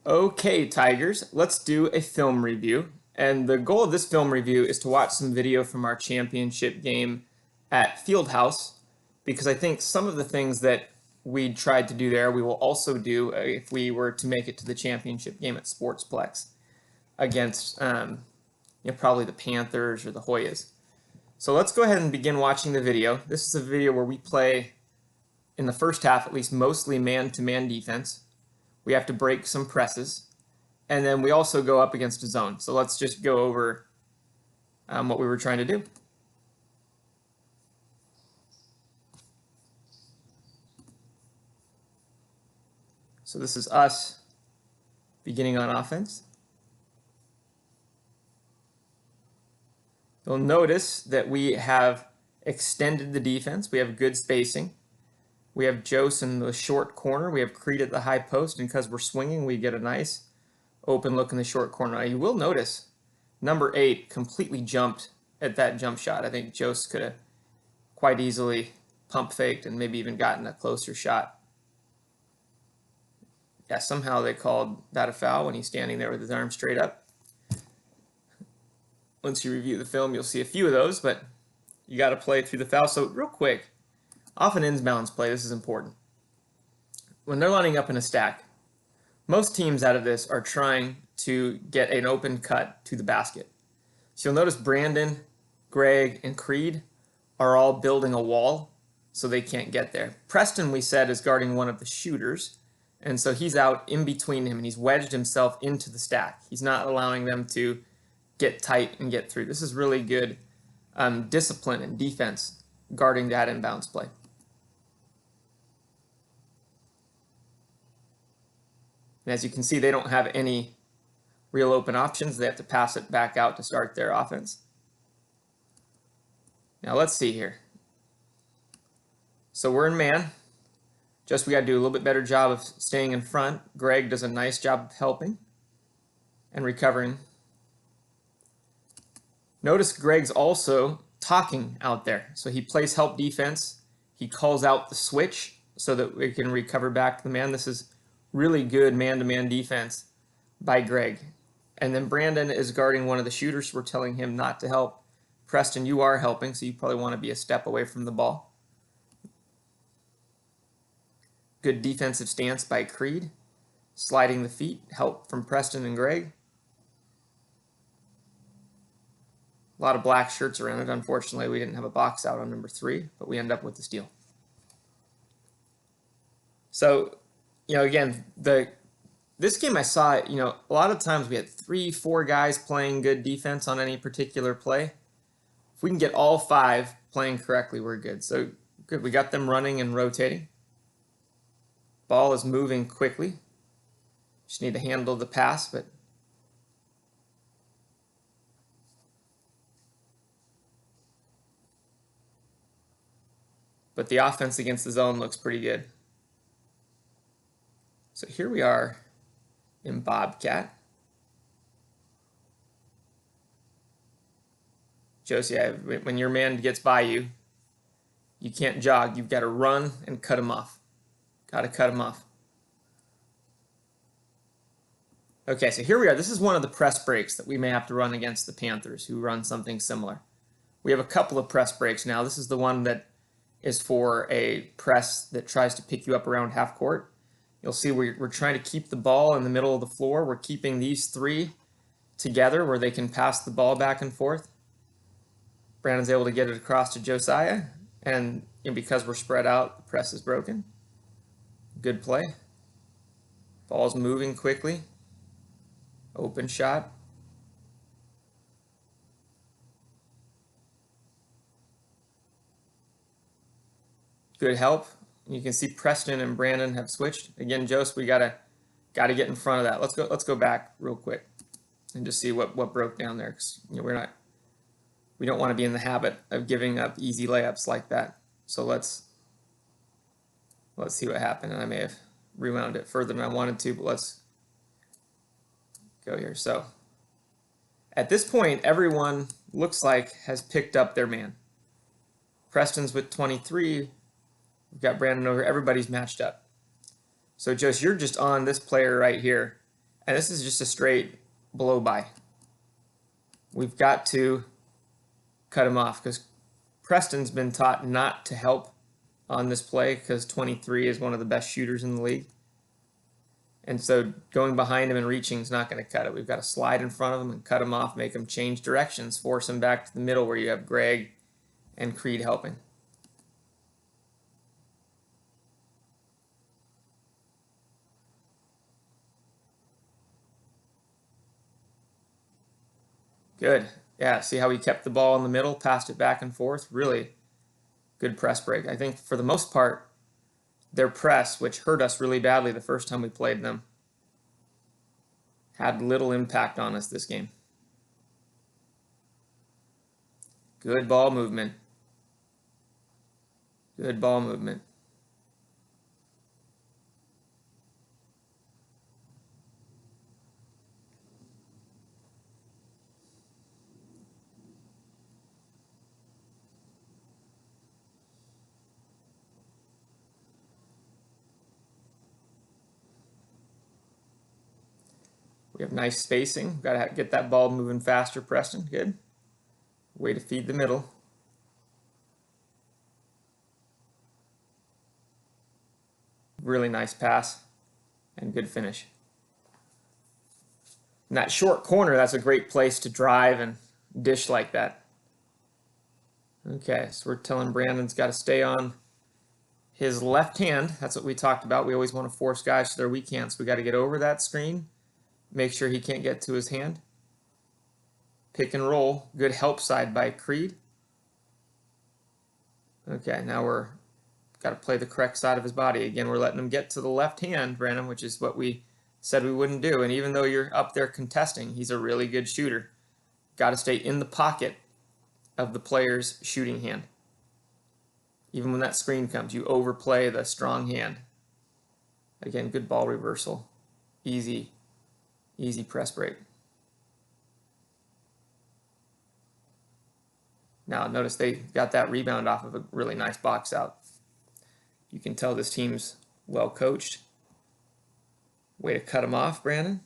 Okay, Tigers, let's do a film review. And the goal of this film review is to watch some video from our championship game at Fieldhouse, because I think some of the things that we tried to do there, we will also do if we were to make it to the championship game at Sportsplex against probably the Panthers or the Hoyas. So let's go ahead and begin watching the video. This is a video where we play, in the first half at least, mostly man-to-man defense. We have to break some presses, and then we also go up against a zone. So let's just go over what we were trying to do. So this is us beginning on offense. You'll notice that we have extended the defense. We have good spacing. We have Jose in the short corner. We have Creed at the high post, and because we're swinging, we get a nice open look in the short corner. Now, you will notice number 8 completely jumped at that jump shot. I think Jose could have quite easily pump faked and maybe even gotten a closer shot. Yeah, somehow they called that a foul when he's standing there with his arm straight up. Once you review the film, you'll see a few of those, but you got to play through the foul. So real quick, off an inbounds play, this is important. When they're lining up in a stack, most teams out of this are trying to get an open cut to the basket. So you'll notice Brandon, Greg, and Creed are all building a wall so they can't get there. Preston, we said, is guarding one of the shooters, and so he's out in between him, and he's wedged himself into the stack. He's not allowing them to get tight and get through. This is really good discipline and defense guarding that inbounds play. And as you can see, they don't have any real open options. They have to pass it back out to start their offense. Now let's see here. So we're in man. Just we got to do a little bit better job of staying in front. Greg does a nice job of helping and recovering. Notice Greg's also talking out there. So he plays help defense. He calls out the switch so that we can recover back to the man. This is really good man-to-man defense by Greg. And then Brandon is guarding one of the shooters. We're telling him not to help. Preston, you are helping, so you probably want to be a step away from the ball. Good defensive stance by Creed. Sliding the feet, help from Preston and Greg. A lot of black shirts around it. Unfortunately, we didn't have a box out on number 3, but we end up with the steal. So, again, this game I saw, a lot of times we had 3-4 guys playing good defense on any particular play. If we can get all 5 playing correctly, we're good. So, good. We got them running and rotating. Ball is moving quickly. Just need to handle the pass, but the offense against the zone looks pretty good. So here we are in Bobcat. Josie, when your man gets by you, you can't jog. You've got to run and cut him off. Got to cut him off. Okay, so here we are. This is one of the press breaks that we may have to run against the Panthers, who run something similar. We have a couple of press breaks now. This is the one that is for a press that tries to pick you up around half court. You'll see we're trying to keep the ball in the middle of the floor. We're keeping these 3 together where they can pass the ball back and forth. Brandon's able to get it across to Josiah, and because we're spread out, the press is broken. Good play. Ball's moving quickly. Open shot. Good help. You can see Preston and Brandon have switched. Again, Jose, we gotta get in front of that. Let's go back real quick and just see what broke down there. 'Cause, we don't want to be in the habit of giving up easy layups like that. So let's see what happened. And I may have rewound it further than I wanted to, but let's go here. So at this point, everyone looks like has picked up their man. Preston's with 23. We've got Brandon over. Everybody's matched up. So Jose, you're just on this player right here And this is just a straight blow by. We've got to cut him off because Preston's been taught not to help on this play because 23 is one of the best shooters in the league. And so going behind him and reaching is not going to cut it. We've got to slide in front of him and cut him off, make him change directions, force him back to the middle where you have Greg and Creed helping. Good. Yeah, see how he kept the ball in the middle, passed it back and forth? Really good press break. I think for the most part, their press, which hurt us really badly the first time we played them, had little impact on us this game. Good ball movement. Good ball movement. We have nice spacing. We've got to get that ball moving faster, Preston. Good. Way to feed the middle. Really nice pass and good finish. In that short corner, that's a great place to drive and dish like that. Okay, so we're telling Brandon's got to stay on his left hand. That's what we talked about. We always want to force guys to their weak hands. So we got to get over that screen. Make sure he can't get to his hand. Pick and roll. Good help side by Creed. Okay, now we're got to play the correct side of his body. Again, we're letting him get to the left hand, Brandon, which is what we said we wouldn't do. And even though you're up there contesting, he's a really good shooter. Got to stay in the pocket of the player's shooting hand. Even when that screen comes, you overplay the strong hand. Again, good ball reversal. Easy press break. Now notice they got that rebound off of a really nice box out. You can tell this team's well coached. Way to cut him off, Brandon.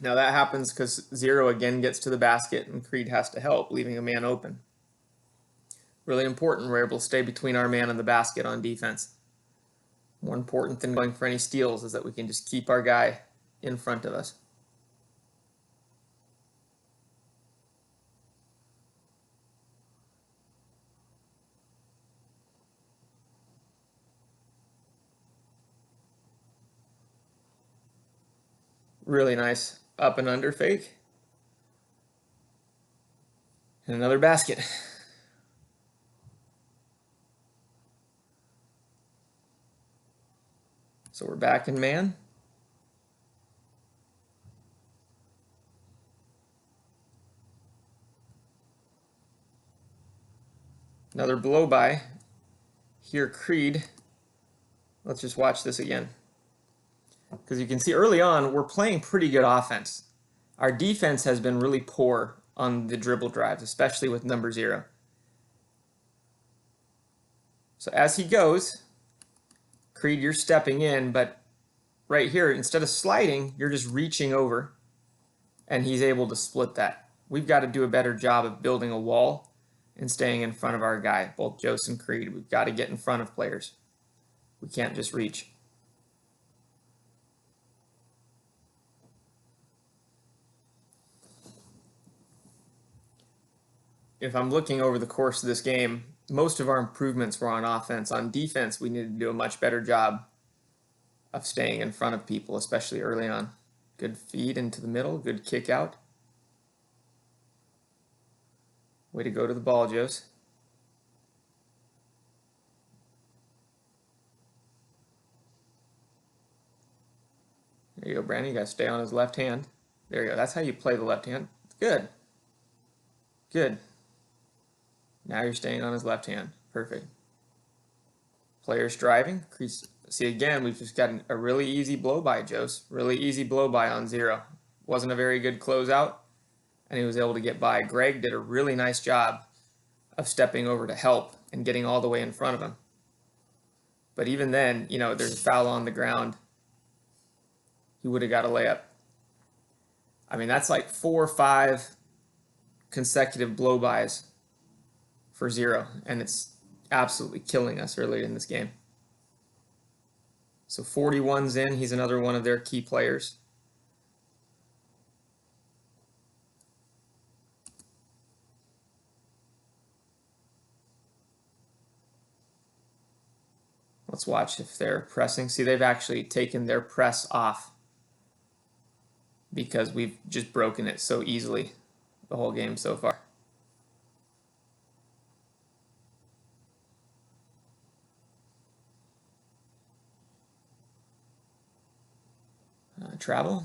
Now that happens because Zero again gets to the basket and Creed has to help, leaving a man open. Really important we're able to stay between our man and the basket on defense. More important than going for any steals is that we can just keep our guy in front of us. Really nice up and under fake. And another basket. So we're back in man. Another blow by. Here, Creed. Let's just watch this again. Because you can see early on, we're playing pretty good offense. Our defense has been really poor on the dribble drives, especially with number 0. So as he goes, Creed, you're stepping in, but right here, instead of sliding, you're just reaching over, and he's able to split that. We've got to do a better job of building a wall and staying in front of our guy, both Jose and Creed. We've got to get in front of players. We can't just reach. If I'm looking over the course of this game, most of our improvements were on offense. On defense, we need to do a much better job of staying in front of people, especially early on. Good feed into the middle, good kick out. Way to go to the ball, Jose. There you go, Brandon. You got to stay on his left hand. There you go. That's how you play the left hand. Good. Good. Now you're staying on his left hand. Perfect. Players driving. See, again, we've just got a really easy blow by, Jose. Really easy blow by on 0. Wasn't a very good closeout, and he was able to get by. Greg did a really nice job of stepping over to help and getting all the way in front of him. But even then, you know, there's a foul on the ground. He would have got a layup. I mean, that's like 4 or 5 consecutive blow-bys for 0, and it's absolutely killing us early in this game. So 41's in. He's another one of their key players. Let's watch if they're pressing. See, they've actually taken their press off because we've just broken it so easily the whole game so far. Travel.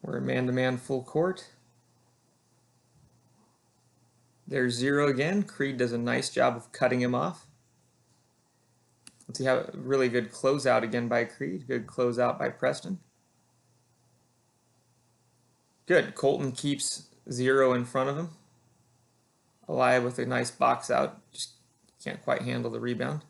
We're man-to-man full court. There's 0 again. Creed does a nice job of cutting him off. Let's see how a really good closeout again by Creed. Good closeout by Preston. Good. Colton keeps 0 in front of him. Alive with a nice box out. Just can't quite handle the rebound.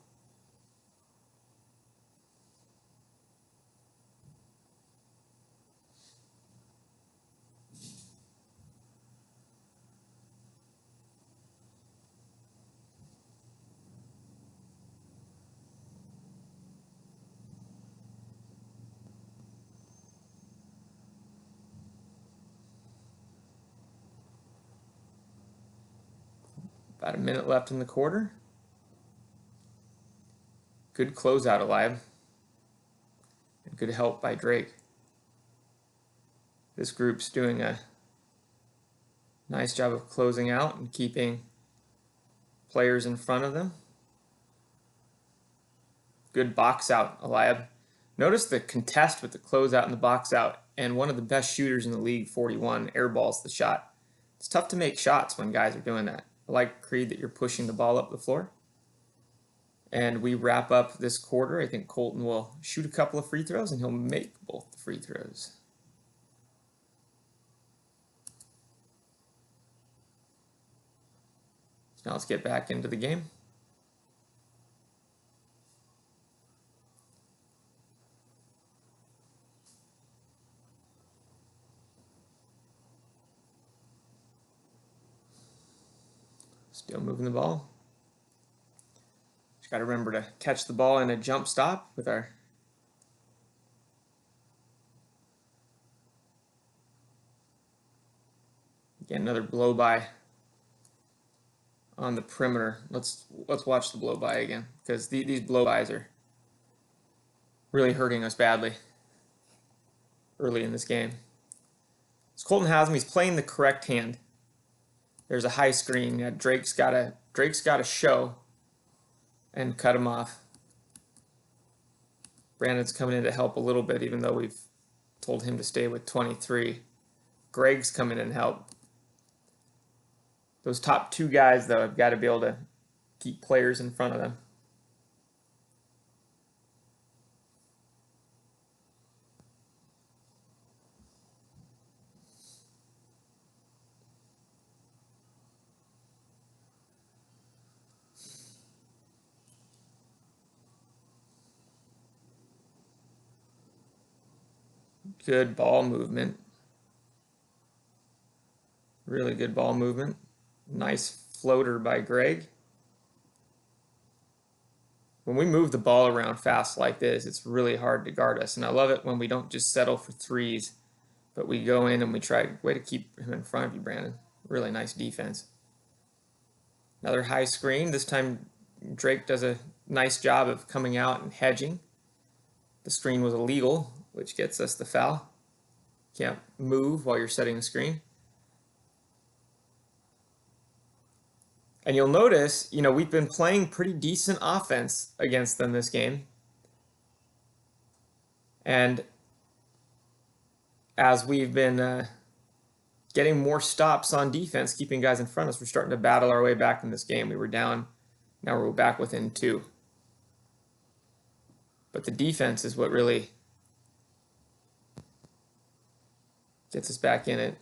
About a minute left in the quarter. Good closeout Alive. And good help by Drake. This group's doing a nice job of closing out and keeping players in front of them. Good box out Alive. Notice the contest with the closeout and the box out, and one of the best shooters in the league, 41, airballs the shot. It's tough to make shots when guys are doing that. I like, Creed, that you're pushing the ball up the floor. And we wrap up this quarter. I think Colton will shoot a couple of free throws, and he'll make both the free throws. So now let's get back into the game. Still moving the ball. Just got to remember to catch the ball in a jump stop with our again another blow by on the perimeter. Let's watch the blow by again, because these blow bys are really hurting us badly early in this game. So Colton has him. He's playing the correct hand. There's a high screen. Yeah, Drake's got to show and cut him off. Brandon's coming in to help a little bit, even though we've told him to stay with 23. Greg's coming in to help. Those top 2 guys, though, have got to be able to keep players in front of them. Good ball movement. Really good ball movement. Nice floater by Greg. When we move the ball around fast like this, it's really hard to guard us. And I love it when we don't just settle for threes, but we go in and we try, way to keep him in front of you, Brandon. Really nice defense. Another high screen. This time Drake does a nice job of coming out and hedging. The screen was illegal, which gets us the foul. Can't move while you're setting the screen. And you'll notice, you know, we've been playing pretty decent offense against them this game. And as we've been getting more stops on defense, keeping guys in front of us, we're starting to battle our way back in this game. We were down, now we're back within 2. But the defense is what really gets us back in it.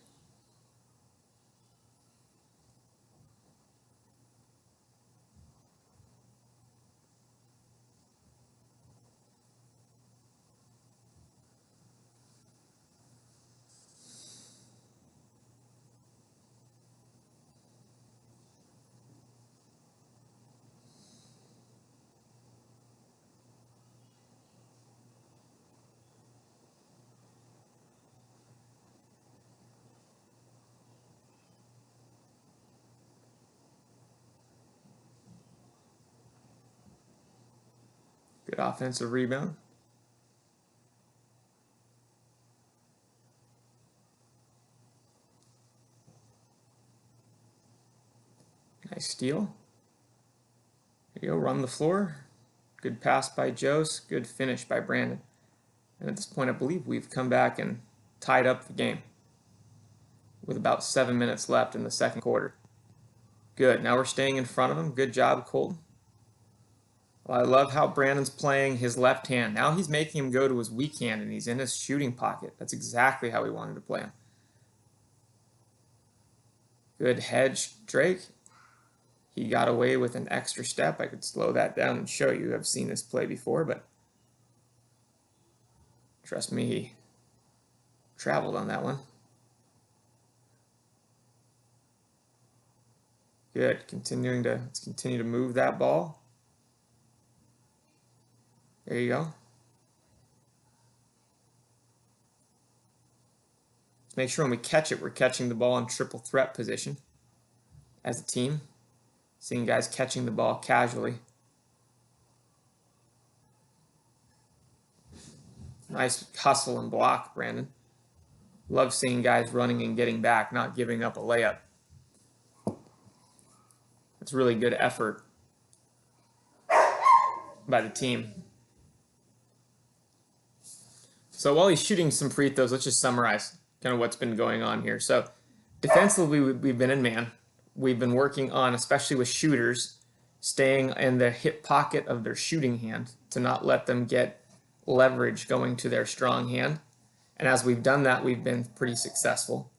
Good offensive rebound. Nice steal. There you go, run the floor. Good pass by Jose, good finish by Brandon. And at this point, I believe we've come back and tied up the game with about 7 minutes left in the second quarter. Good, now we're staying in front of him. Good job, Colton. Well, I love how Brandon's playing his left hand. Now he's making him go to his weak hand, and he's in his shooting pocket. That's exactly how we wanted to play him. Good hedge, Drake. He got away with an extra step. I could slow that down and show you. I've seen this play before, but trust me, he traveled on that one. Good, let's continue to move that ball. There you go. Let's make sure when we catch it, we're catching the ball in triple threat position as a team. Seeing guys catching the ball casually. Nice hustle and block, Brandon. Love seeing guys running and getting back, not giving up a layup. It's really good effort by the team. So while he's shooting some free throws, let's just summarize kind of what's been going on here. So defensively, we've been in man. We've been working on, especially with shooters, staying in the hip pocket of their shooting hand to not let them get leverage going to their strong hand. And as we've done that, we've been pretty successful.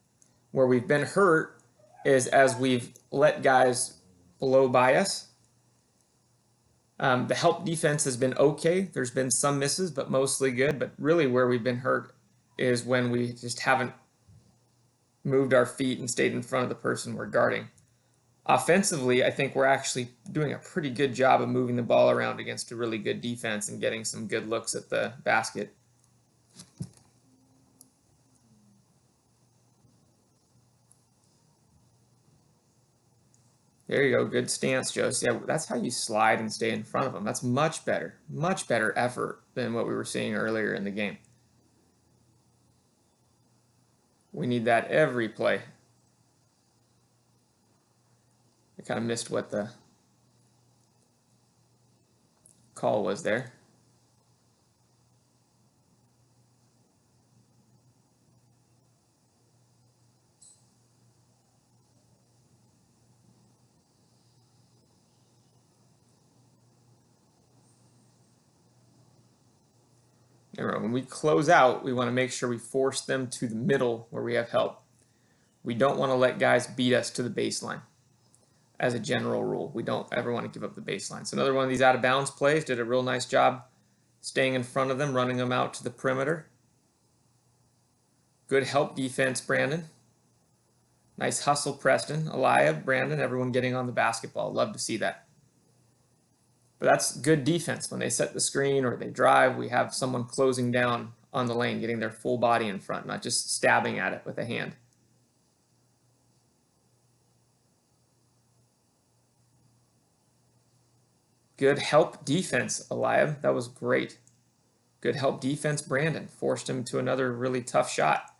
Where we've been hurt is as we've let guys blow by us. The help defense has been okay. There's been some misses, but mostly good. But really where we've been hurt is when we just haven't moved our feet and stayed in front of the person we're guarding. Offensively, I think we're actually doing a pretty good job of moving the ball around against a really good defense and getting some good looks at the basket. There you go, good stance, Jose. Yeah, that's how you slide and stay in front of them. That's much better effort than what we were seeing earlier in the game. We need that every play. I kind of missed what the call was there. Remember, when we close out, we want to make sure we force them to the middle where we have help. We don't want to let guys beat us to the baseline. As a general rule, we don't ever want to give up the baseline. So another one of these out of bounds plays, did a real nice job staying in front of them, running them out to the perimeter. Good help defense, Brandon. Nice hustle, Preston, Aliyah, Brandon, everyone getting on the basketball. Love to see that. But that's good defense. When they set the screen or they drive, we have someone closing down on the lane, getting their full body in front, not just stabbing at it with a hand. Good help defense, Aliyah. That was great. Good help defense, Brandon. Forced him to another really tough shot.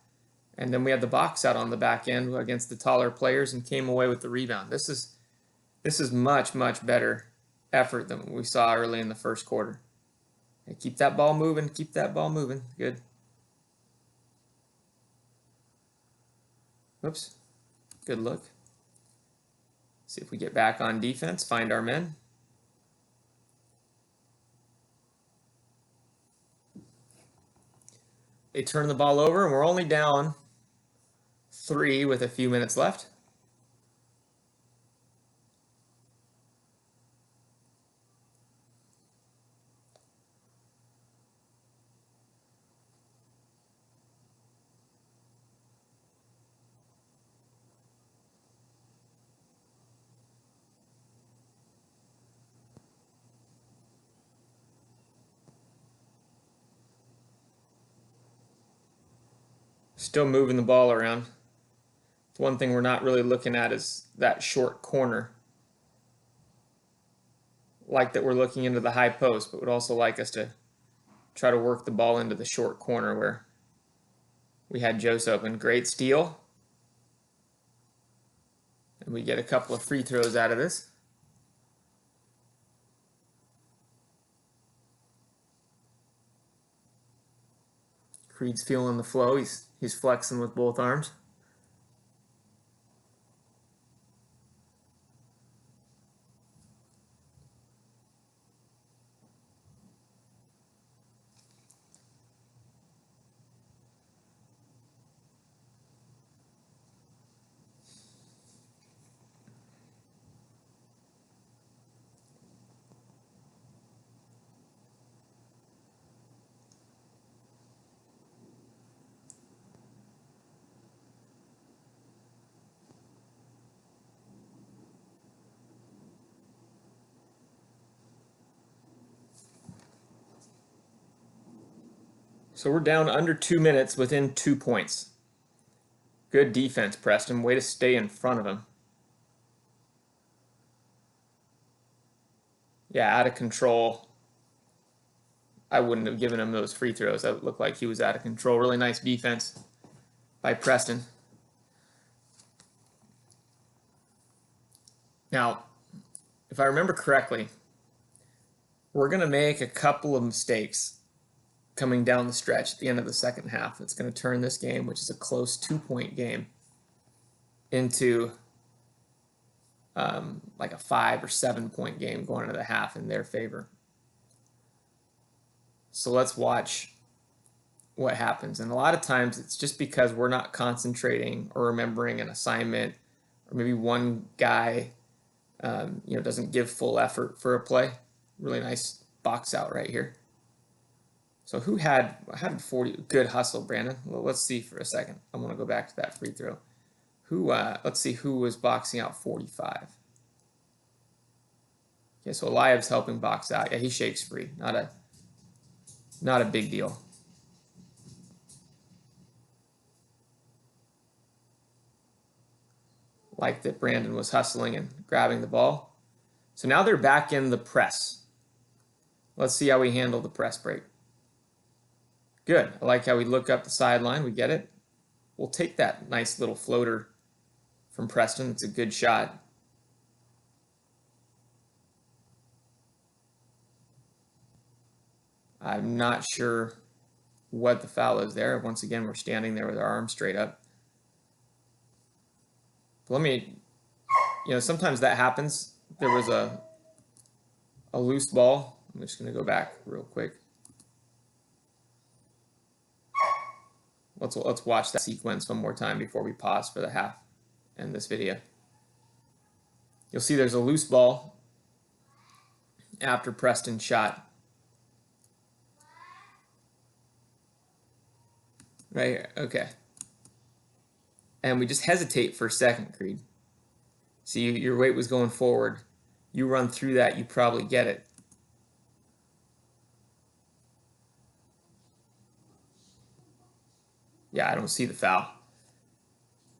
And then we had the box out on the back end against the taller players and came away with the rebound. This is much better effort than we saw early in the first quarter. Hey, keep that ball moving. Keep that ball moving. Good. Whoops. Good look. See if we get back on defense. Find our men. They turn the ball over, and we're only down 3 with a few minutes left. Still moving the ball around. The one thing we're not really looking at is that short corner. Like that we're looking into the high post, but would also like us to try to work the ball into the short corner where we had Jose open. Great steal. And we get a couple of free throws out of this. Creed's feeling the flow. He's flexing with both arms. So we're down under 2 minutes within 2 points. Good defense, Preston. Way to stay in front of him. Yeah, out of control. I wouldn't have given him those free throws. That looked like he was out of control. Really nice defense by Preston. Now, if I remember correctly, we're going to make a couple of mistakes coming down the stretch at the end of the second half. It's going to turn this game, which is a close 2-point game, into like a 5 or 7 point game going into the half in their favor. So let's watch what happens. And a lot of times it's just because we're not concentrating or remembering an assignment, or maybe one guy doesn't give full effort for a play. Really nice box out right here. So who had 40? Good hustle, Brandon. Well, let's see for a second. I want to go back to that free throw. Let's see who was boxing out 45. Okay, so Eliab's helping box out. Yeah, he shakes free. Not a big deal. Like that Brandon was hustling and grabbing the ball. So now they're back in the press. Let's see how we handle the press break. Good. I like how we look up the sideline. We get it. We'll take that nice little floater from Preston. It's a good shot. I'm not sure what the foul is there. Once again, we're standing there with our arms straight up. But let me, sometimes that happens. There was a loose ball. I'm just going to go back real quick. Let's watch that sequence one more time before we pause for the half and this video. You'll see there's a loose ball after Preston shot. Right here. Okay. And we just hesitate for a second, Creed. See, your weight was going forward. You run through that, you probably get it. Yeah, I don't see the foul.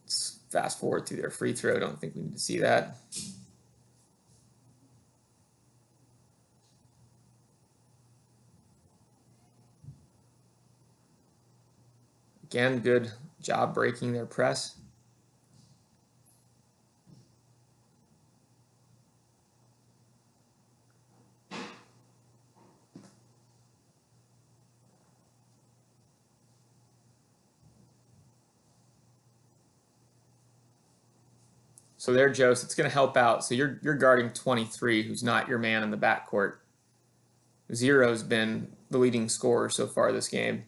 Let's fast forward through their free throw. I don't think we need to see that. Again, good job breaking their press. So there, Jose, it's going to help out. So you're guarding 23, who's not your man in the backcourt. Zero's been the leading scorer so far this game.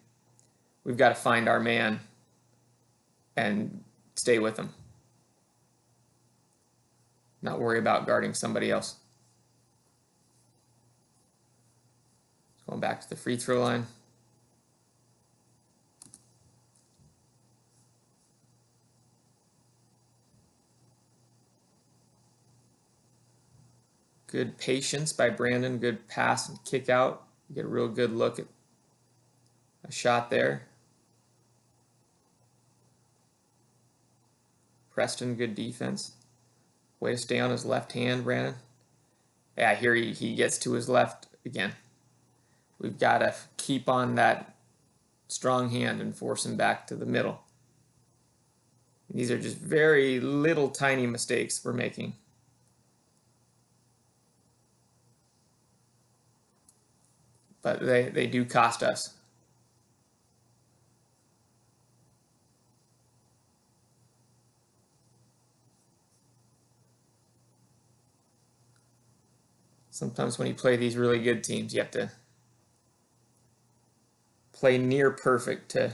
we've got to find our man and stay with him. Not worry about guarding somebody else. Going back to the free throw line. Good patience by Brandon. Good pass and kick out. You get a real good look at a shot there. Preston, good defense. Way to stay on his left hand, Brandon. Yeah, here he gets to his left again. We've got to keep on that strong hand and force him back to the middle. These are just very little tiny mistakes we're making. But they do cost us. Sometimes when you play these really good teams, you have to play near perfect to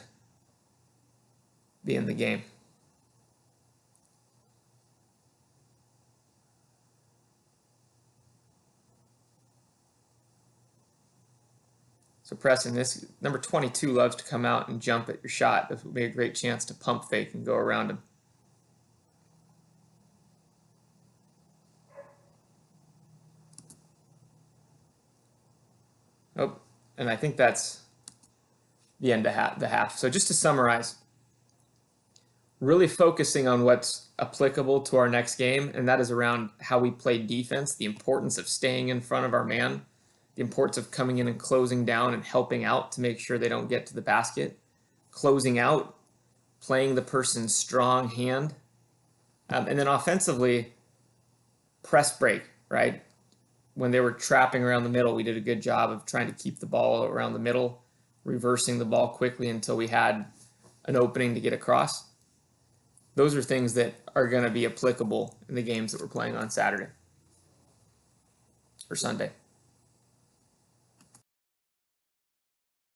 be in the game. So Preston, this number 22 loves to come out and jump at your shot. This would be a great chance to pump fake and go around him. Oh, and I think that's the end of the half. So just to summarize, really focusing on what's applicable to our next game, and that is around how we play defense, the importance of staying in front of our man, the importance of coming in and closing down and helping out to make sure they don't get to the basket, closing out, playing the person's strong hand, and then offensively, press break, right? When they were trapping around the middle, we did a good job of trying to keep the ball around the middle, reversing the ball quickly until we had an opening to get across. Those are things that are going to be applicable in the games that we're playing on Saturday or Sunday.